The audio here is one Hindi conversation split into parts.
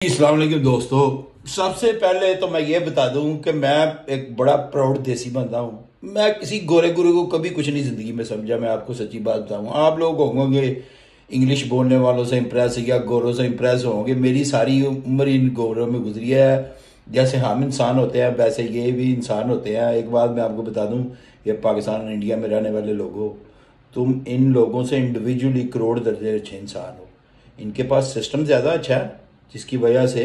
अस्सलाम वालेकुम दोस्तों। सबसे पहले तो मैं ये बता दूं कि मैं एक बड़ा प्राउड देसी बंदा हूं। मैं किसी गोरे गुरु को कभी कुछ नहीं जिंदगी में समझा। मैं आपको सच्ची बात बताऊं, आप लोग होंगे इंग्लिश बोलने वालों से इम्प्रेस या गोरों से इम्प्रेस होंगे। मेरी सारी उम्र इन गोरों में गुजरी है। जैसे हम इंसान होते हैं वैसे ये भी इंसान होते हैं। एक बात मैं आपको बता दूं, ये पाकिस्तान और इंडिया में रहने वाले लोगों, तुम इन लोगों से इंडिविजुअली करोड़ दर्जे अच्छे इंसान हो। इनके पास सिस्टम ज़्यादा अच्छा है जिसकी वजह से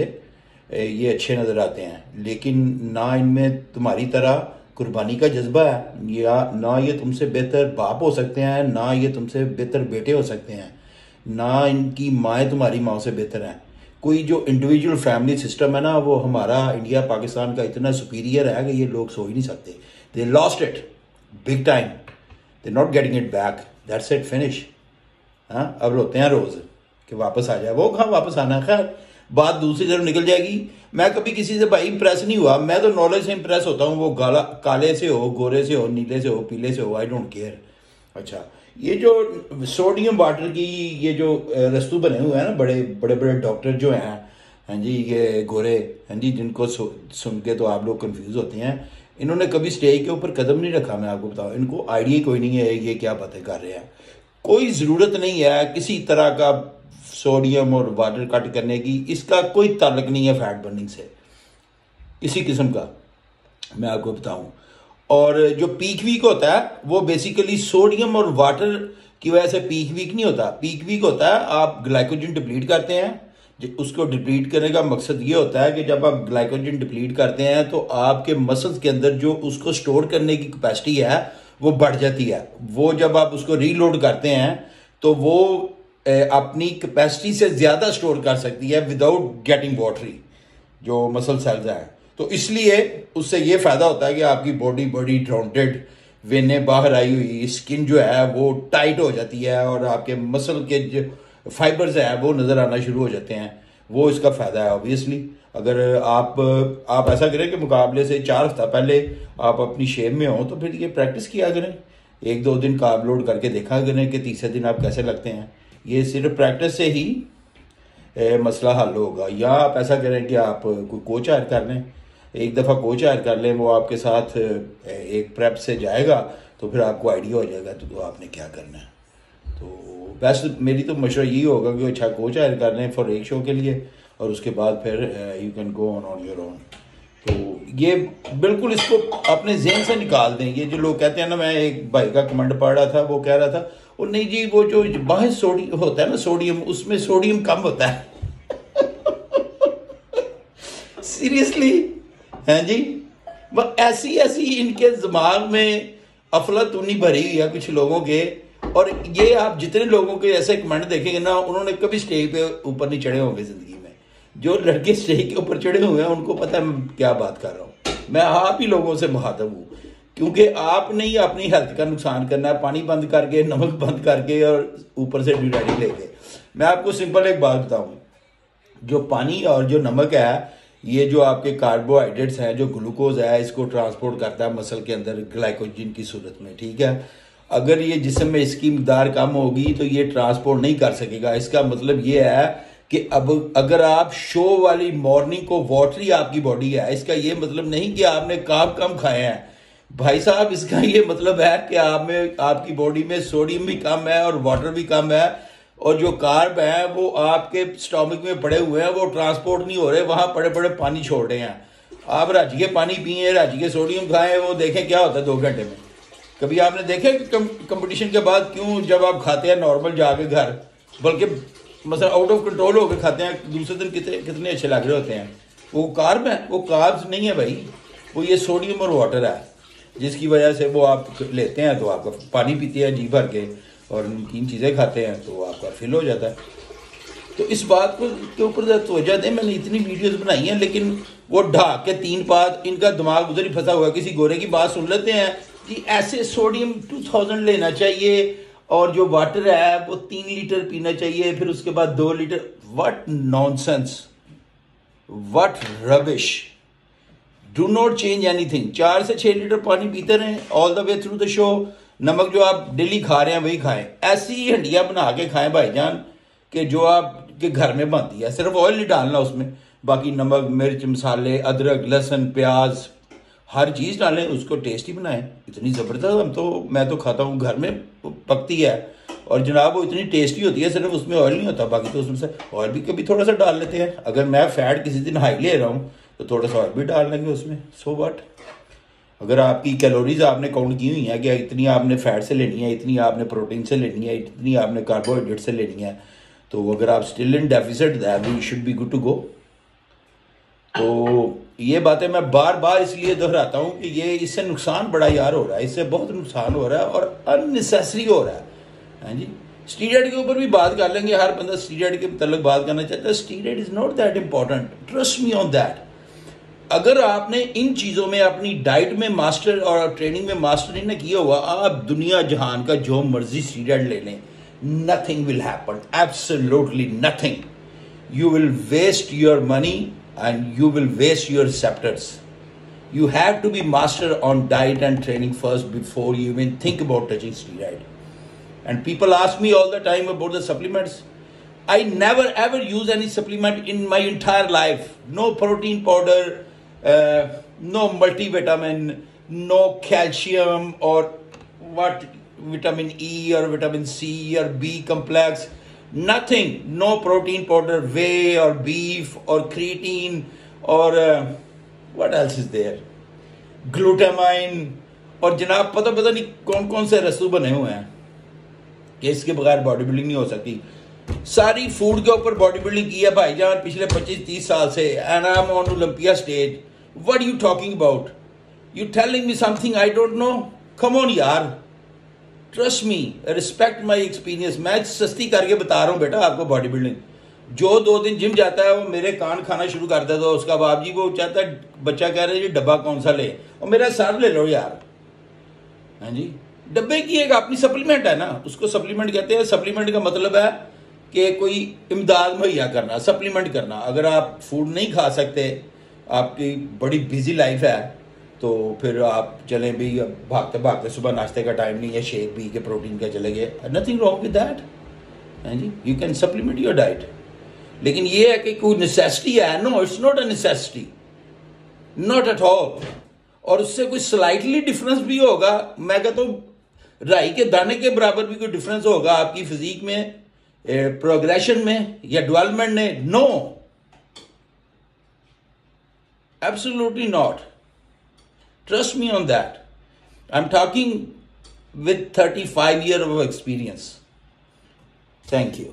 ये अच्छे नज़र आते हैं, लेकिन ना इनमें तुम्हारी तरह कुर्बानी का जज्बा है, या ना ये तुमसे बेहतर बाप हो सकते हैं, ना ये तुमसे बेहतर बेटे हो सकते हैं, ना इनकी माएँ तुम्हारी माँ से बेहतर हैं। कोई जो इंडिविजुअल फैमिली सिस्टम है ना, वो हमारा इंडिया पाकिस्तान का इतना सुपीरियर है कि ये लोग सो ही नहीं सकते। They lost it big time, they not getting it back, that's it, finish. हाँ, अब रोते हैं रोज़ कि वापस आ जाए। वो कहाँ वापस आना है, खैर बात दूसरी तरफ निकल जाएगी। मैं कभी किसी से भाई इंप्रेस नहीं हुआ, मैं तो नॉलेज से इंप्रेस होता हूँ। वो गाला काले से हो, गोरे से हो, नीले से हो, पीले से हो, आई डोंट केयर। अच्छा, ये जो सोडियम वाटर की ये जो रस्तू बने हुए हैं ना, बड़े बड़े बड़े डॉक्टर जो हैं, हाँ जी, ये गोरे, हाँ जी, जिनको सुन के तो आप लोग कंफ्यूज होते हैं, इन्होंने कभी स्टेज के ऊपर कदम नहीं रखा। मैं आपको बताऊँ, इनको आइडिया कोई नहीं है ये क्या बातें कर रहे हैं। कोई ज़रूरत नहीं है किसी तरह का सोडियम और वाटर कट करने की। इसका कोई ताल्लुक नहीं है फैट बर्निंग से किसी किस्म का, मैं आपको बताऊं। और जो पीक वीक होता है वो बेसिकली सोडियम और वाटर की वजह से पीक वीक नहीं होता। पीक वीक होता है आप ग्लाइकोजन डिप्लीट करते हैं। उसको डिप्लीट करने का मकसद ये होता है कि जब आप ग्लाइकोजन डिप्लीट करते हैं तो आपके मसल्स के अंदर जो उसको स्टोर करने की कैपेसिटी है वो बढ़ जाती है। वो जब आप उसको रीलोड करते हैं तो वो अपनी कैपेसिटी से ज़्यादा स्टोर कर सकती है विदाउट गेटिंग वाटरी, जो मसल सेल्स हैं। तो इसलिए उससे ये फ़ायदा होता है कि आपकी बॉडी बड़ी राउंडेड, वेनें बाहर आई हुई, स्किन जो है वो टाइट हो जाती है और आपके मसल के जो फाइबर्स हैं वो नज़र आना शुरू हो जाते हैं। वो इसका फ़ायदा है ऑब्वियसली। अगर आप ऐसा करें कि मुकाबले से 4 हफ्ता पहले आप अपनी शेप में हो तो फिर ये प्रैक्टिस किया करें। 1-2 दिन कार्ब लोड करके देखा करें कि तीसरे दिन आप कैसे लगते हैं। ये सिर्फ प्रैक्टिस से ही मसला हल होगा। या आप ऐसा करें कि आप कोई कोच हायर कर लें, एक दफ़ा कोच हायर कर लें, वो आपके साथ एक प्रेप से जाएगा तो फिर आपको आइडिया हो जाएगा तो आपने क्या करना है। तो वैसे मेरी तो मशवरा यही होगा कि अच्छा कोच हायर कर लें फॉर एक शो के लिए, और उसके बाद फिर you can go on your own. तो ये बिल्कुल इसको अपने जहन से निकाल दें। ये जो लोग कहते हैं ना, मैं एक भाई का कमेंट पढ़ रहा था, वो कह रहा था वो नहीं जी, वो जो बाहर सोडियम होता है ना, सोडियम, उसमें सोडियम कम होता है। सीरियसली, हैं जी, वह ऐसी ऐसी इनके दिमाग में अफलातूनी भरी हुई है कुछ लोगों के। और ये आप जितने लोगों के ऐसे कमेंट देखेंगे ना, उन्होंने कभी स्टेज पे ऊपर नहीं चढ़े होंगे जिंदगी में। जो लड़के स्टेज के ऊपर चढ़े हुए हैं उनको पता है मैं क्या बात कर रहा हूँ। मैं आप ही लोगों से मुखातब हूँ, क्योंकि आपने ही अपनी हेल्थ का नुकसान करना है पानी बंद करके, नमक बंद करके और ऊपर से ड्यूराइडिंग लेके। मैं आपको सिंपल एक बात बताऊँ, जो पानी और जो नमक है, ये जो आपके कार्बोहाइड्रेट्स हैं, जो ग्लूकोज है, इसको ट्रांसपोर्ट करता है मसल के अंदर ग्लाइकोजन की सूरत में, ठीक है। अगर ये जिस्म में इसकी मकदार कम होगी तो ये ट्रांसपोर्ट नहीं कर सकेगा। इसका मतलब ये है कि अब अगर आप शो वाली मॉर्निंग को वाटरी आपकी बॉडी है, इसका ये मतलब नहीं कि आपने कार्ब कम खाए हैं भाई साहब। इसका ये मतलब है कि आप में, आपकी बॉडी में सोडियम भी कम है और वाटर भी कम है, और जो कार्ब है वो आपके स्टोमक में पड़े हुए हैं, वो ट्रांसपोर्ट नहीं हो रहे, वहां पड़े पड़े पानी छोड़ रहे हैं। आप राजी के पानी पिए, राजी के सोडियम खाएं, वो देखें क्या होता है 2 घंटे में। कभी आपने देखे कि कंपटीशन के बाद क्यों जब आप खाते हैं नॉर्मल जाके घर, बल्कि मतलब आउट ऑफ कंट्रोल होकर खाते हैं, दूसरे दिन कितने कितने अच्छे लग रहे होते हैं। वो कार्ब है, वो कार्ब्स नहीं है भाई, वो ये सोडियम और वाटर है, जिसकी वजह से वो आप लेते हैं तो आपका पानी पीते हैं जी भर के और नमकीन चीज़ें खाते हैं तो आपका फिल हो जाता है। तो इस बात को के ऊपर तवज्जो दें। मैंने इतनी वीडियोस बनाई हैं, लेकिन वो ढाक के 3 पात, इनका दिमाग उधर ही फंसा हुआ। किसी गोरे की बात सुन लेते हैं कि ऐसे सोडियम 2000 लेना चाहिए और जो वाटर है वो 3 लीटर पीना चाहिए, फिर उसके बाद 2 litre. What nonsense, what rubbish. Do not change anything. 4 से 6 लीटर पानी पीते रहें all the way through the show. नमक जो आप डेली खा रहे हैं वही खाएं। ऐसी हंडिया बना के खाएं भाईजान कि जो आपके घर में बनती है। सिर्फ ऑयल नहीं डालना उसमें, बाकी नमक मिर्च मसाले अदरक लहसुन प्याज हर चीज़ डालें, उसको टेस्टी बनाएं। इतनी ज़बरदस्त मैं तो खाता हूँ, घर में पकती है और जनाब वो इतनी टेस्टी होती है। सिर्फ उसमें ऑयल नहीं होता, बाकी तो उसमें से ऑयल भी कभी थोड़ा सा डाल लेते हैं। अगर मैं फैट किसी दिन हाई ले रहा हूँ तो थोड़ा सा ऑयल भी डाल लेंगे उसमें, सो व्हाट। अगर आपकी कैलोरीज आपने काउंट की हुई है कि इतनी आपने फैट से लेनी है, इतनी आपने प्रोटीन से लेनी है, इतनी आपने कार्बोहाइड्रेट से लेनी है, तो अगर आप still in deficit that you should be good to go. तो ये बातें मैं बार बार इसलिए दोहराता हूँ कि ये इससे नुकसान बड़ा यार हो रहा है, इससे बहुत नुकसान हो रहा है और अननेसेसरी हो रहा है। हाँ जी, स्टीरॉयड के ऊपर भी बात कर लेंगे, हर बंदा स्टीरॉयड के मतलब बात करना चाहता है। Steroid is not that important, trust me on that. अगर आपने इन चीज़ों में अपनी डाइट में मास्टर और ट्रेनिंग में मास्टर नहीं किया हुआ, आप दुनिया जहान का जो मर्जी स्टीरॉयड ले लें, nothing will happen, absolutely nothing. You will waste your money and you will waste your receptors. You have to be master on diet and training first before you even think about touching steroid. And people ask me all the time about the supplements. I never ever use any supplement in my entire life. No protein powder, no multivitamin, no calcium or what vitamin E or vitamin C or B complex. Nothing, no protein powder, whey or beef or creatine or what else is there? Glutamine और जनाब पता नहीं कौन कौन से रसूल बने हुए हैं कि इसके बगैर बॉडी बिल्डिंग नहीं हो सकती। सारी फूड के ऊपर बॉडी बिल्डिंग की है भाईजान पिछले 25-30 साल से, and I am on Olympia stage. What you talking about? You telling me something I don't know? Come on यार, trust me, respect my experience. मैं सस्ती करके बता रहा हूँ बेटा आपको बॉडी बिल्डिंग। जो 2 दिन जिम जाता है वो मेरे कान खाना शुरू कर देता है, उसका बाप जी वो चाहता है, बच्चा कह रहा है जी डब्बा कौन सा ले, और मेरा सर ले लो यार। हाँ जी, डब्बे की एक अपनी सप्लीमेंट है ना, उसको सप्लीमेंट कहते हैं। सप्लीमेंट का मतलब है कि कोई इमदाद मुहैया करना, सप्लीमेंट करना। अगर आप फूड नहीं खा सकते, आपकी बड़ी बिजी लाइफ है, तो फिर आप चलें भी, भागते भागते सुबह नाश्ते का टाइम नहीं है, शेक पी के प्रोटीन का चले गए, नथिंग रॉन्ग विद दैट। हाँ जी, you can supplement your diet. लेकिन ये है कि कोई नेसेसिटी है? No, it's not a necessity, not at all. और उससे कोई स्लाइटली डिफरेंस भी होगा, मैं कहता हूँ राई के दाने के बराबर भी कोई डिफरेंस होगा आपकी फिजिक में, प्रोग्रेशन में या डेवलपमेंट में? No, absolutely not. Trust me on that. I'm talking with 35 years of experience. Thank you.